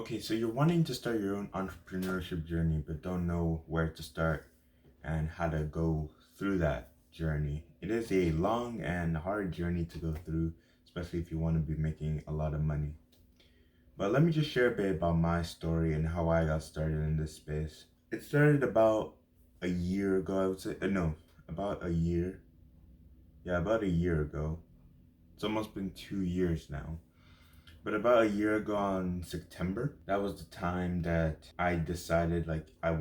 Okay, so you're wanting to start your own entrepreneurship journey, but don't know where to start and how to go through that journey. It is a long and hard journey to go through, especially if you want to be making a lot of money. But let me just share a bit about my story and how I got started in this space. It started about a year ago, I would say. No, about a year. Yeah, about a year ago. It's almost been 2 years now. But about a year ago on September, that was the time that I decided like I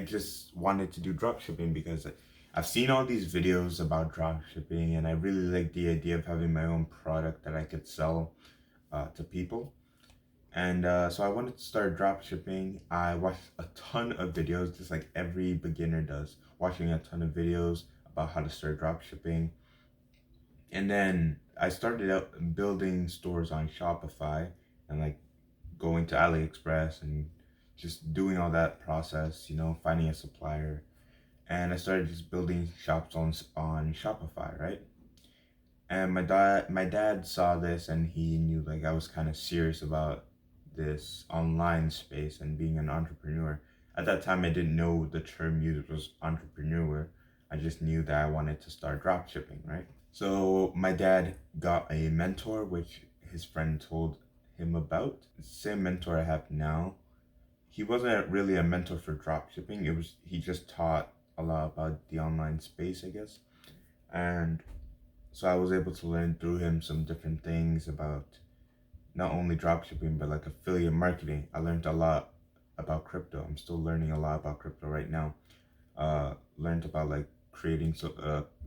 just wanted to do dropshipping because I've seen all these videos about dropshipping and I really like the idea of having my own product that I could sell to people. And so I wanted to start dropshipping. I watched a ton of videos, just like every beginner does, watching a ton of videos about how to start dropshipping. And then I started out building stores on Shopify and like going to AliExpress and just doing all that process, finding a supplier. And I started just building shops on Shopify, right? And my dad saw this and he knew like I was kind of serious about this online space and being an entrepreneur. At that time I didn't know the term used was entrepreneur. I just knew that I wanted to start dropshipping, right? So my dad got a mentor, which his friend told him about. Same mentor I have now. He wasn't really a mentor for dropshipping. He just taught a lot about the online space, I guess. And so I was able to learn through him some different things about not only dropshipping but like affiliate marketing. I learned a lot about crypto. I'm still learning a lot about crypto right now. Learned about like creating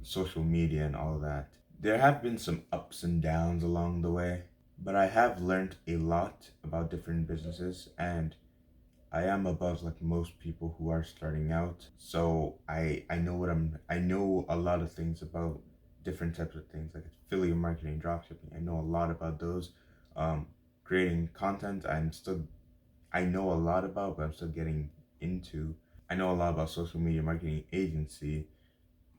social media and all of that. There have been some ups and downs along the way, but I have learned a lot about different businesses and I am above like most people who are starting out. So I know a lot of things about different types of things like affiliate marketing, dropshipping. I know a lot about those. Um, Creating content, I know a lot about, but I'm still getting into. I know a lot about social media marketing agency,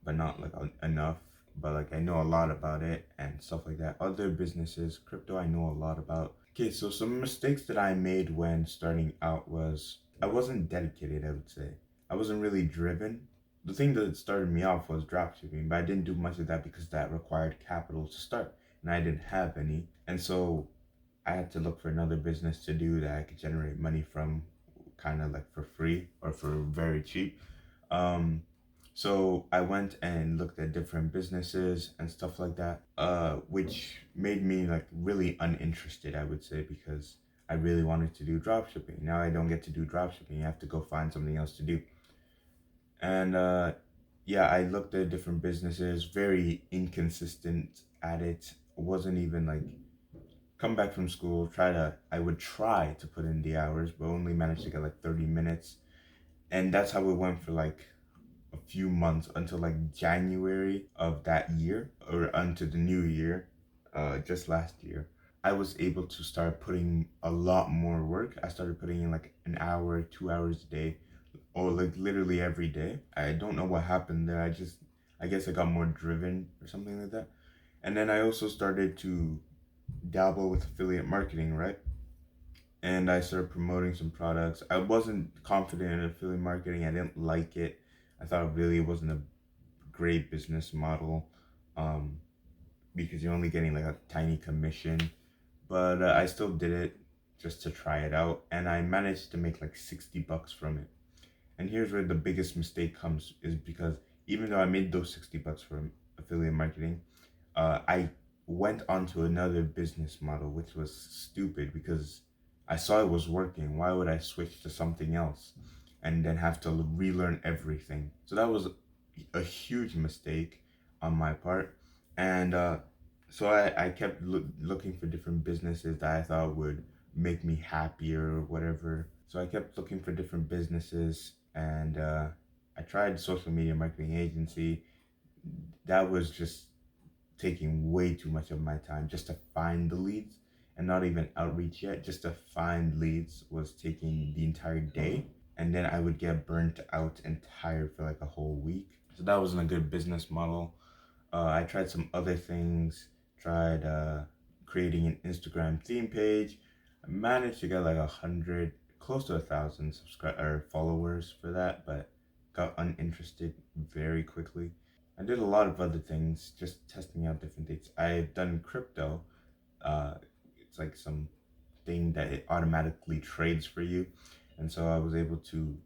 but not like enough. But like I know a lot about it and stuff like that. Other businesses, crypto, I know a lot about. Okay, so some mistakes that I made when starting out was I wasn't dedicated, I would say. I wasn't really driven. The thing that started me off was dropshipping, but I didn't do much of that because that required capital to start, and I didn't have any. And so I had to look for another business to do that I could generate money from kind of like for free or for very cheap. Um, so I went and looked at different businesses and stuff like that, which made me like really uninterested, I would say, because I really wanted to do dropshipping. Now I don't get to do dropshipping. I have to go find something else to do. And yeah, I looked at different businesses, very inconsistent at it. Wasn't even like come back from school, I would try to put in the hours, but only managed to get like 30 minutes. And that's how it went for like a few months until like January of that year or until the new year, just last year. I was able to start putting a lot more work. I started putting in like an hour, 2 hours a day, or like literally every day. I don't know what happened there. I guess I got more driven or something like that. And then I also started to dabble with affiliate marketing, right? And I started promoting some products. I wasn't confident in affiliate marketing. I didn't like it. I thought it really wasn't a great business model, um, because you're only getting like a tiny commission. But I still did it just to try it out, and I managed to make like $60 from it. And here's where the biggest mistake comes is because even though I made those $60 from affiliate marketing, I went on to another business model, which was stupid because I saw it was working. Why would I switch to something else and then have to relearn everything? So that was a huge mistake on my part. And so I kept looking for different businesses that I thought would make me happier or whatever. So I kept looking for different businesses and I tried social media marketing agency. That was just taking way too much of my time just to find the leads and not even outreach yet. Just to find leads was taking the entire day. And then I would get burnt out and tired for like a whole week. So that wasn't a good business model. I tried some other things, tried creating an Instagram theme page. I managed to get like 100, close to 1,000 subscriber followers for that, but got uninterested very quickly. I did a lot of other things, just testing out different things. I've done crypto. Uh, it's like some thing that it automatically trades for you, and so I was able to,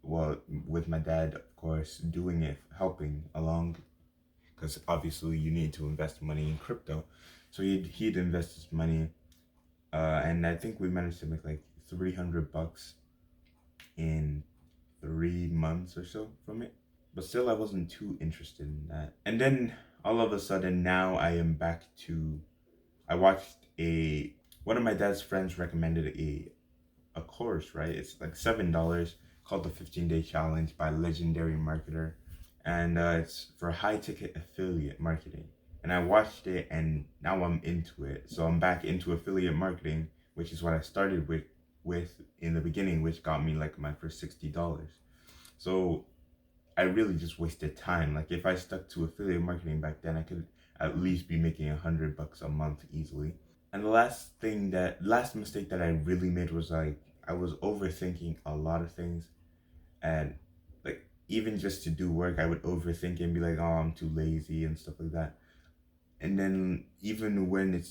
well, with my dad, of course, doing it, helping along, because obviously you need to invest money in crypto. So he'd invest his money, and I think we managed to make like $300 in 3 months or so from it. But still, I wasn't too interested in that. And then all of a sudden, now I am back to. I watched a one of my dad's friends recommended a course, right? It's like $7, called the 15-day challenge by legendary marketer, and it's for high ticket affiliate marketing. And I watched it, and now I'm into it. So I'm back into affiliate marketing, which is what I started with in the beginning, which got me like my first $60. So I really just wasted time. Like if I stuck to affiliate marketing back then, I could at least be making $100 a month easily. And the last mistake that I really made was like I was overthinking a lot of things, and like even just to do work, I would overthink and be like, oh, I'm too lazy and stuff like that. And then even when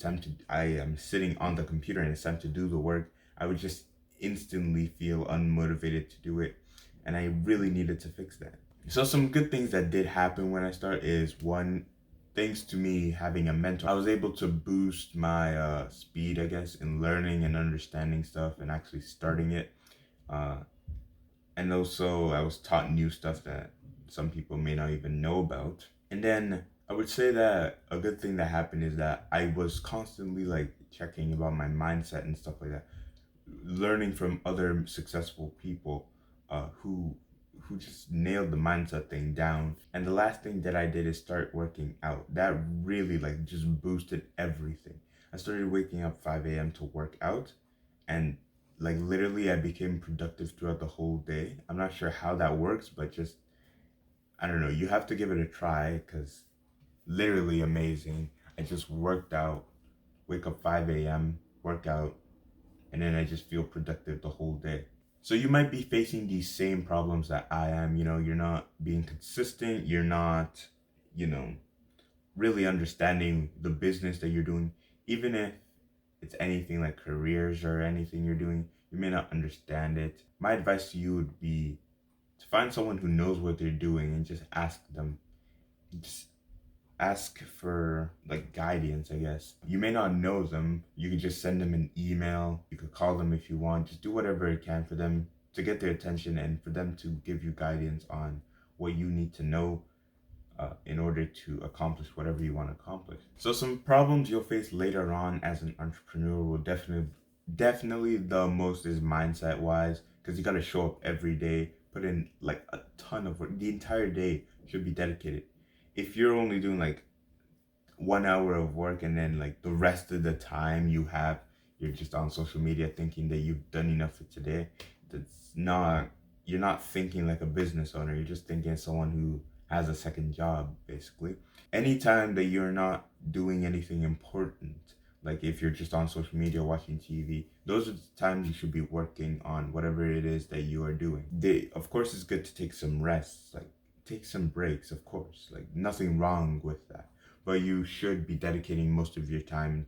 I am sitting on the computer and it's time to do the work, I would just instantly feel unmotivated to do it, and I really needed to fix that. So some good things that did happen when I started is one, thanks to me having a mentor, I was able to boost my speed, I guess, in learning and understanding stuff and actually starting it. Uh, and also I was taught new stuff that some people may not even know about. And then I would say that a good thing that happened is that I was constantly like checking about my mindset and stuff like that, learning from other successful people who just nailed the mindset thing down. And the last thing that I did is start working out. That really like just boosted everything. I started waking up 5 a.m. to work out, and like literally I became productive throughout the whole day. I'm not sure how that works, but just I don't know. You have to give it a try because literally amazing. I just worked out, wake up 5 a.m., work out, and then I just feel productive the whole day. So you might be facing these same problems that I am. You're not being consistent, you're not, you know, really understanding the business that you're doing. Even if it's anything like careers or anything you're doing, you may not understand it. My advice to you would be to find someone who knows what they're doing and just ask them. Just ask for like guidance, I guess. You may not know them. You could just send them an email. You could call them if you want. Just do whatever you can for them to get their attention and for them to give you guidance on what you need to know in order to accomplish whatever you want to accomplish. So some problems you'll face later on as an entrepreneur will definitely the most is mindset wise, because you got to show up every day, put in like a ton of work. The entire day should be dedicated. If you're only doing like 1 hour of work and then like the rest of the time you're just on social media thinking that you've done enough for today, that's not, you're not thinking like a business owner. You're just thinking as someone who has a second job, basically. Anytime that you're not doing anything important, like if you're just on social media watching TV, those are the times you should be working on whatever it is that you are doing. Of course, it's good to take some rests, like take some breaks, of course, like nothing wrong with that. But you should be dedicating most of your time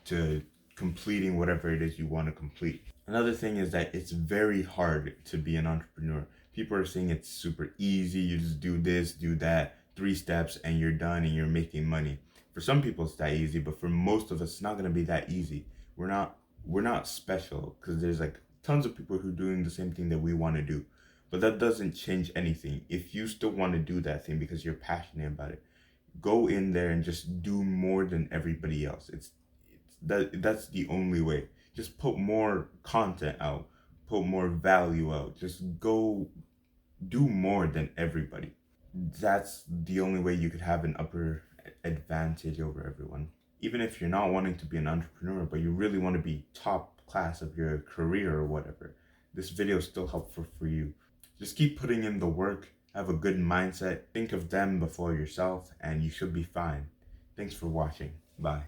to completing whatever it is you want to complete. Another thing is that it's very hard to be an entrepreneur. People are saying it's super easy. You just do this, do that, 3 steps, and you're done and you're making money. For some people, it's that easy, but for most of us, it's not going to be that easy. We're not special because there's like tons of people who are doing the same thing that we want to do. But that doesn't change anything. If you still want to do that thing because you're passionate about it, go in there and just do more than everybody else. That's the only way. Just put more content out, put more value out. Just go do more than everybody. That's the only way you could have an upper advantage over everyone. Even if you're not wanting to be an entrepreneur, but you really want to be top class of your career or whatever, this video is still helpful for you. Just keep putting in the work, have a good mindset, think of them before yourself, and you should be fine. Thanks for watching. Bye.